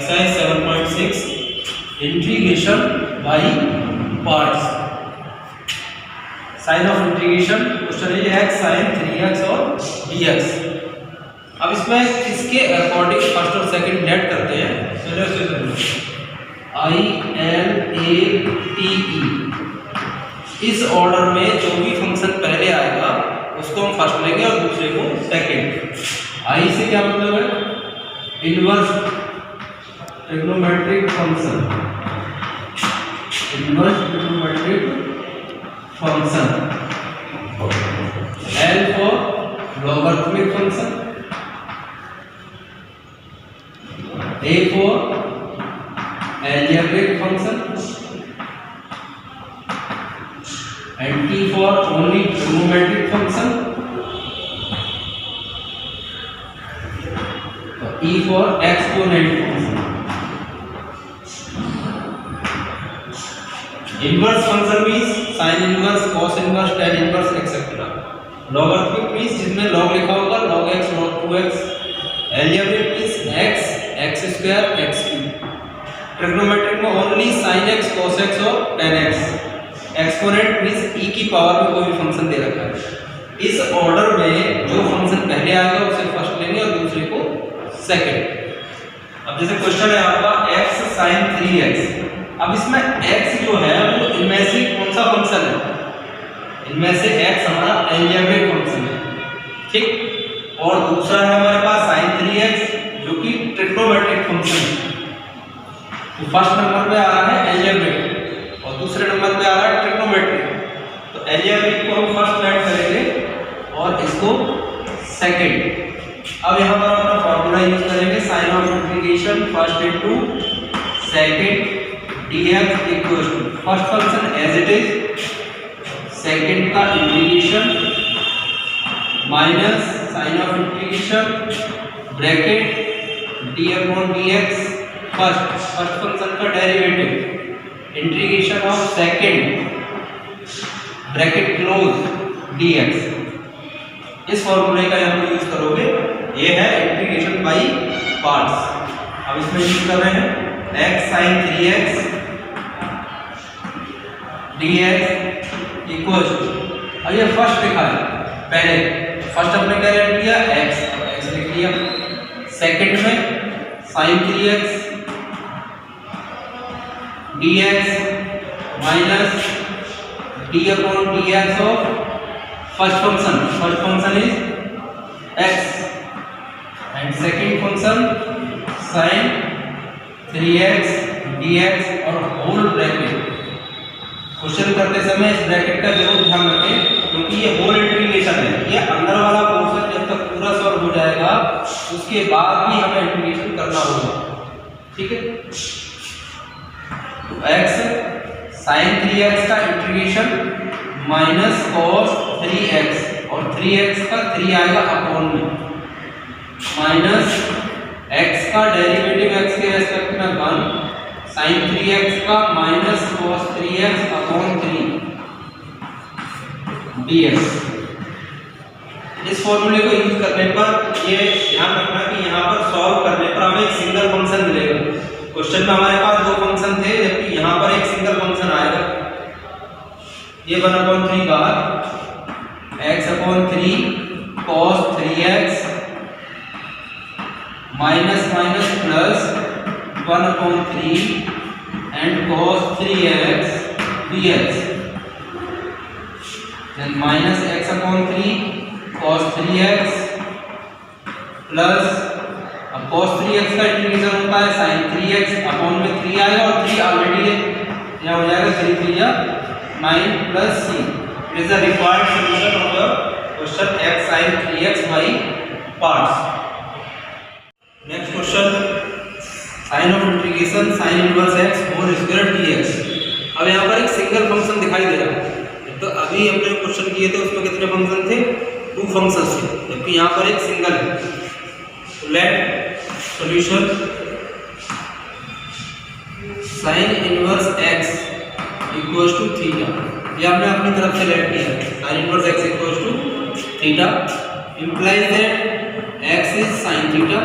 Exercise 7.6 integration by parts. Sign of integration question है x sin 3x और dx। अब इसमें इसके अकॉर्डिंग फर्स्ट और सेकंड लेट करते हैं। चलो इसे कर लो I L A T E। इस ऑर्डर में जो भी फंक्शन पहले आएगा उसको हम फर्स्ट लेंगे और दूसरे को सेकंड। I से क्या मतलब है? Inverse trigonometric function, inverse trigonometric function. L for logarithmic function, A for algebraic function, and T for only trigonometric function, E for exponent function। Inverse function means sin inverse, cos inverse, tan inverse etc. Logarithmic means जिसमें log लिखा होगा, log x, log 2x। Algebraic means x, x square, x cube। Trigonometric में only sin x, cos x और tan x। Exponent means e की power में कोई भी function दे रखा है। इस ऑर्डर में जो फंक्शन पहले आएगा उसे फर्स्ट लेंगे और दूसरे को सेकंड। अब जैसे क्वेश्चन है आपका x sin 3x। अब इसमें x जो है वो इनमें से कौन सा फंक्शन है? इनमें से x हमारा अलजेब्रिक फंक्शन है, ठीक। और दूसरा है हमारे पास sin 3x जो कि ट्रिग्नोमेट्रिक फंक्शन है। तो फर्स्ट नंबर पे आ रहा है अलजेब्रिक और दूसरे नंबर पे आ रहा है ट्रिग्नोमेट्रिक। तो अलजेब्रिक को हम फर्स्ट ऐड करेंगे और इसको सेकंड। अब यहाँ पर अपना फॉर्मूला यूज करेंगे sign of integration first into second dx equals to first function as it is, second का integration minus sign of integration bracket d upon dx first function का derivative integration of second bracket close dx। इस फॉर्मूले का यहाँ पर use करोगे, ये है इंटीग्रेशन बाय पार्ट्स। अब इसमें यूज कर रहे हैं x sin 3x dx equals to, अब ये फर्स्ट लिखा है पहले, फर्स्ट हमने क्या लिख लिया x, x लिख लिया। सेकंड में sin 3x dx minus d upon dx of first function is x and second function sin 3x dx और होल ब्रैकेट। क्वेश्चन करते समय इस ब्रैकेट का जरूर ध्यान रखें क्योंकि ये होल इंटीग्रेशन है। ये अंदर वाला पोर्शन जब तक पूरा सॉल्व हो जाएगा उसके बाद भी हमें इंटीग्रेशन करना होगा, ठीक है। तो x sin 3x का इंटीग्रेशन माइनस cos 3x और 3x का 3 आएगा अपॉन में माइनस x का डेरिवेटिव x के रेस्पेक्ट में 1 sin 3x का minus cos 3x upon 3 dx। इस फॉर्मूले को यूज करने पर ये ध्यान रखना कि यहाँ पर सॉल्व करने पर हमें एक सिंगल फंक्शन मिलेगा। क्वेश्चन में हमारे पास दो फंक्शन थे जबकि यहाँ पर एक सिंगल फंक्शन आएगा। ये 1/3 बार x/3 cos 3x minus minus plus 1/3 and cos 3x dx, then minus x/3 cos 3x plus, अब cos 3x का इंटीग्रेशन होता है sin 3x अपॉन में 3 आएगा और 3 ऑलरेडी है, यह हो जाएगा 3 3 या 9 plus c। It is the required solution of the question x sin 3x by parts। Next question sign of integration sine inverse x whole square dx। अब यहाँ पर एक सिंगल फंक्शन दिखाई दे रहा है। तो अभी हमने क्वेश्चन किए थे उसमें कितने फंक्शन थे? 2 फंक्शंस थे, जबकि यहाँ पर एक सिंगल है। तो let solution sine inverse x equals to theta, ये हमने अपनी तरफ से लेट किया है। Sine inverse x equals to theta implies that x is sin theta.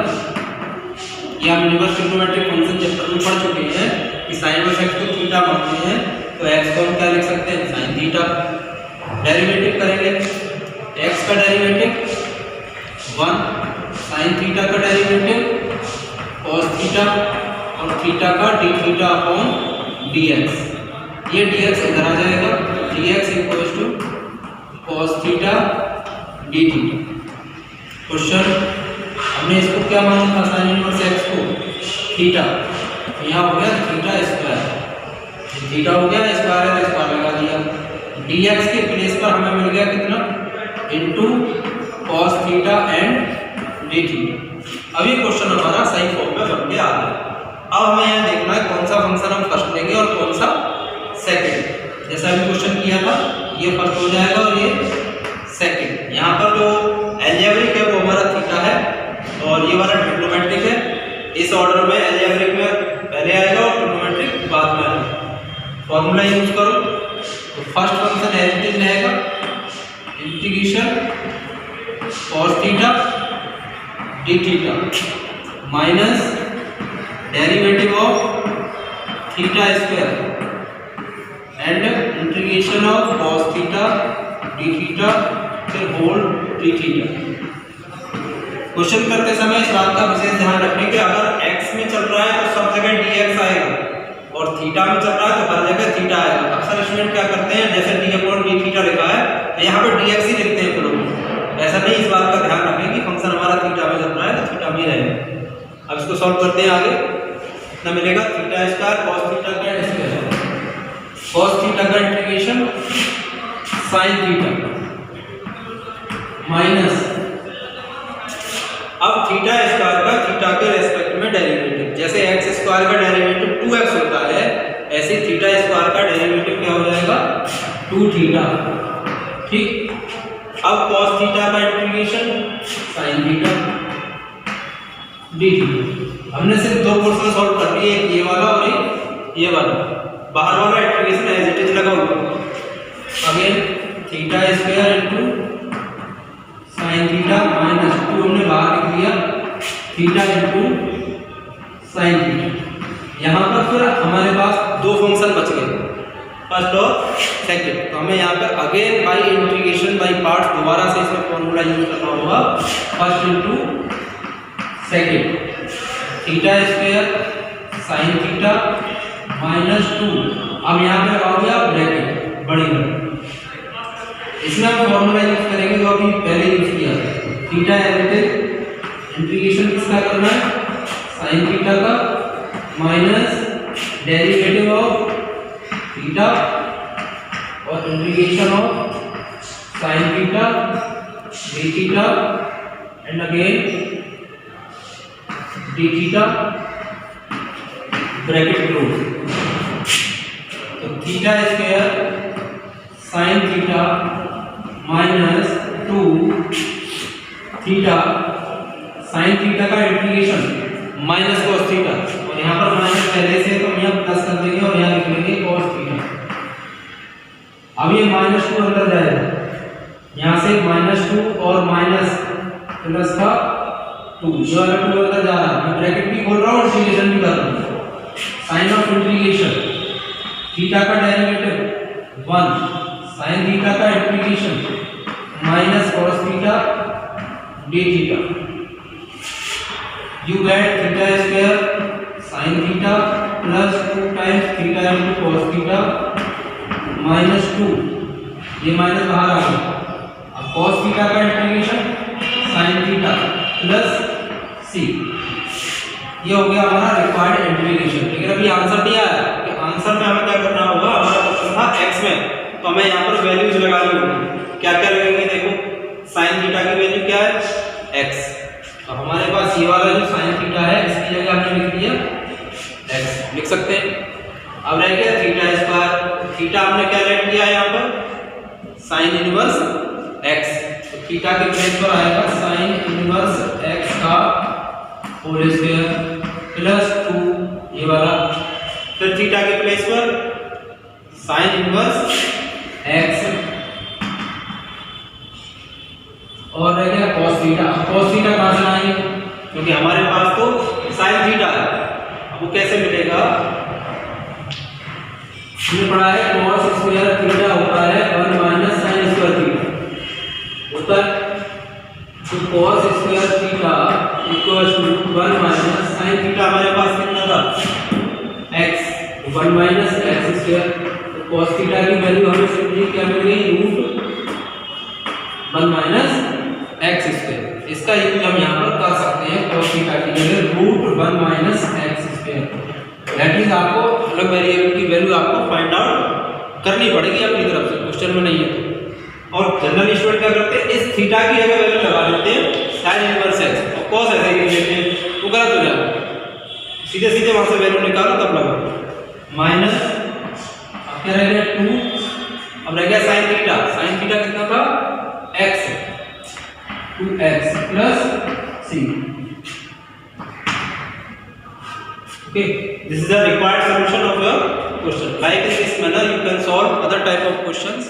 ये हम इनवर्स ट्रिग्नोमेट्रिक फंक्शन चैप्टर में पढ़ चुके हैं कि साइन इनवर्स x को थीटा मानते हैं तो x को हम क्या लिख सकते हैं साइन थीटा। डेरिवेटिव करेंगे, x का डेरिवेटिव 1, साइन थीटा का डेरिवेटिव cos थीटा और थीटा का d थीटा अपॉन dx। ये dx इधर आ जाएगा, dx equals to cos theta d theta. Question हमने इसको क्या माना था साइन इनवर्स x को थीटा, तो यहाँ हो गया थीटा स्क्वायर, थीटा हो गया स्क्वायर है तो स्क्वायर लगा दिया, dx के प्लेस पर हमें मिल गया कितना into cos theta and d theta. अभी क्वेश्चन हमारा सही फॉर्म में बन के आ गया। अब हमें यहाँ देखना है कौन सा फंक्शन हम फर्स्ट लेंगे और कौन सा सेकंड। जैसा अभी क्वेश्चन किया था ये फर्स्ट हो जाएगा और ये सेकंड। यहाँ पर जो एल्जेब्रिक है वो हमारा थीटा है और ये वाला ट्रिग्नोमेट्रिक है। इस ऑर्डर में एल्जेब्रिक में पहले आएगा और ट्रिग्नोमेट्रिक बाद में आएगा। फॉर्मूला यूज करो तो first function as it is रहेगा integration cos theta d theta minus derivative of theta square and integration of cos theta d theta फिर होल d थीटा। क्वेश्चन करते समय इस बात का विशेष ध्यान रखें कि अगर x में चल रहा है तो सब जगह dx आएगा और थीटा में चल रहा है तो हर जगह थीटा आएगा। अक्सर स्टूडेंट क्या करते हैं जैसे d अपॉन d थीटा लिखा है तो यहाँ पर dx ही लिखते हैं फिर ऐसा नहीं। इस बात का ध्यान रखें कि फंक्शन हमारा थीटा में चल रहा है तो थीटा में रहेगा। अब इसको सॉल्व करते हैं आगे। कितना मिलेगा थीटा स्क्वायर cos थीटा का स्क्वायर, cos थीटा का इंटीग्रेशन sin थीटा माइनस अब थीटा स्क्वायर का थीटा के रेस्पेक्ट में डेरिवेटिव। जैसे x स्क्वायर का डेरिवेटिव 2x होता है ऐसे थीटा स्क्वायर का डेरिवेटिव क्या हो जाएगा 2 थीटा। ठीक, अब cos थीटा का integration sin theta d theta. हमने सिर्फ दो पोर्शन सॉल्व कर लिए, एक ये वाला और एक ये वाला। बाहर वाला इंटीग्रेशन एज इट इज लगा हुआ। Again theta square into sin theta minus 2 हमने बाहर लिख दिया थीटा इनटू sin थीटा। यहाँ पर फिर हमारे पास दो फंक्शन बच गए फर्स्ट और सेकंड। तो हमें यहाँ पर again by integration by parts दोबारा से इसमें फॉर्मूला यूज करना होगा। First into second theta square sin theta minus 2। अब यहाँ पे आ गया ब्रैकेट बड़ी बड़ी, इसमें हम फॉर्मूला यूज करेंगे जो अभी पहले यूज किया थीटा इंटीग्रेशन किसका करना है sin थीटा का माइनस डेरिवेटिव ऑफ थीटा और integration of sin theta d theta and again d theta bracket close. तो theta square sin theta minus 2 theta sin theta का इंटीग्रेशन माइनस cos थीटा और यहाँ पर माइनस पहले से तो यहाँ प्लस कर देंगे और यहाँ लिख लेंगे cos थीटा। अब ये माइनस 2 अंदर जाएगा, यहाँ से माइनस 2 और माइनस प्लस का 2, ये वाला 2 अंदर जा रहा है। मैं ब्रैकेट भी खोल रहा हूँ और इंटीग्रेशन भी कर रहा हूँ। साइन ऑफ इंटीग्रेशन थीटा का डेरिवेटिव 1 sin थीटा का integration minus cos theta d theta. You get theta square sin theta plus 2 times theta into cos theta minus 2, ये माइनस बाहर आ गया। अब cos थीटा का integration sin theta plus c, ये हो गया हमारा रिक्वायर्ड इंटीग्रेशन। लेकिन अभी आंसर नहीं आया कि आंसर में हमें क्या करना होगा। हमारा क्वेश्चन था x में, तो हमें यहाँ पर वैल्यूज लगानी होगी। क्या क्या लगेंगे देखो, sin थीटा की वैल्यू क्या है x, तो हमारे पास ये वाला जो sin थीटा है इसकी जगह हमने लिख दिया x, लिख सकते हैं। अब रह गया थीटा स्क्वायर, थीटा हमने क्या लेट किया है यहाँ पर sin इनवर्स x, तो थीटा के प्लेस पर आएगा sin इनवर्स x का होल स्क्वायर प्लस 2 ये वाला, फिर थीटा के प्लेस पर sin इनवर्स x और रह गया cos थीटा। cos थीटा कहाँ से लाएंगे, क्योंकि हमारे पास तो साइन थीटा है। अब वो कैसे मिलेगा, हमने पढ़ा है cos स्क्वायर थीटा होता है 1 माइनस साइन स्क्वायर थीटा होता है। तो cos square theta equals to 1 minus sine theta हमारे पास कितना था x, 1 माइनस x स्क्वायर। तो cos थीटा की वैल्यू हमें सिंपली क्या मिल गई, रूट 1 माइनस x स्क्वायर। इसका यूज हम यहाँ पर कर सकते हैं cos थीटा की जगह root 1 minus x square. That means आपको अलग वेरिएबल की वैल्यू आपको फाइंड आउट करनी पड़ेगी अपनी तरफ से, क्वेश्चन में नहीं है तो। और जनरल स्टूडेंट क्या करते हैं, इस थीटा की जगह वैल्यू लगा देते हैं sin इनवर्स x और cos ऐसे ही लेते हैं, वो गलत हो जाता है। सीधे सीधे वहां से वैल्यू निकालो तब लगाओ। माइनस अब क्या रह गया 2, अब रह गया sin थीटा। sin थीटा कितना था x, 2x plus c। Okay, this is the required solution of your question. Like in this manner, you can solve other type of questions.